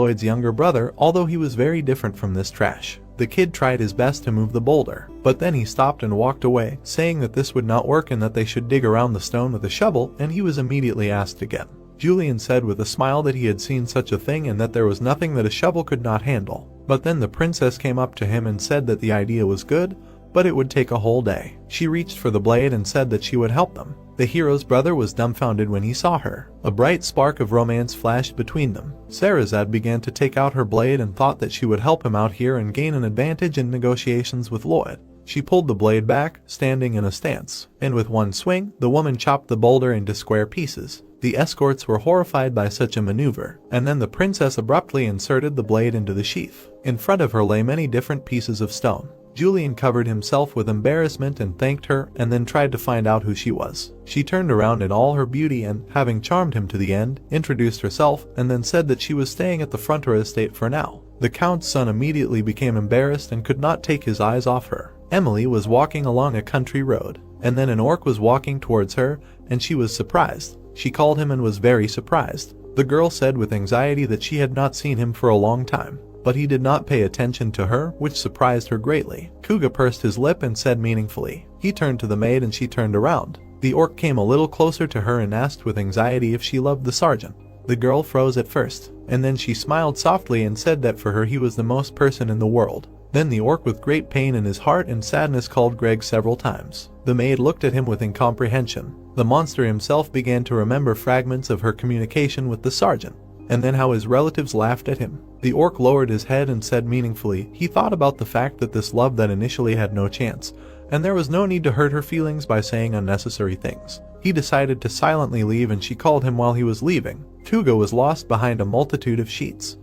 Lloyd's younger brother, although he was very different from this trash. The kid tried his best to move the boulder, but then he stopped and walked away, saying that this would not work and that they should dig around the stone with a shovel, and he was immediately asked again. Julian said with a smile that he had seen such a thing and that there was nothing that a shovel could not handle. But then the princess came up to him and said that the idea was good, but it would take a whole day. She reached for the blade and said that she would help them. The hero's brother was dumbfounded when he saw her. A bright spark of romance flashed between them. Sarazad began to take out her blade and thought that she would help him out here and gain an advantage in negotiations with Lloyd. She pulled the blade back, standing in a stance, and with one swing, the woman chopped the boulder into square pieces. The escorts were horrified by such a maneuver, and then the princess abruptly inserted the blade into the sheath. In front of her lay many different pieces of stone. Julian covered himself with embarrassment and thanked her, and then tried to find out who she was. She turned around in all her beauty and, having charmed him to the end, introduced herself and then said that she was staying at the Frontier estate for now. The count's son immediately became embarrassed and could not take his eyes off her. Emily was walking along a country road, and then an orc was walking towards her, and she was surprised. She called him and was very surprised. The girl said with anxiety that she had not seen him for a long time. But he did not pay attention to her, which surprised her greatly. Kuga pursed his lip and said meaningfully. He turned to the maid and she turned around. The orc came a little closer to her and asked with anxiety if she loved the sergeant. The girl froze at first, and then she smiled softly and said that for her he was the most person in the world. Then the orc with great pain in his heart and sadness called Greg several times. The maid looked at him with incomprehension. The monster himself began to remember fragments of her communication with the sergeant, and then how his relatives laughed at him. The orc lowered his head and said meaningfully, he thought about the fact that this love that initially had no chance, and there was no need to hurt her feelings by saying unnecessary things. He decided to silently leave and she called him while he was leaving. Kuga was lost behind a multitude of sheets.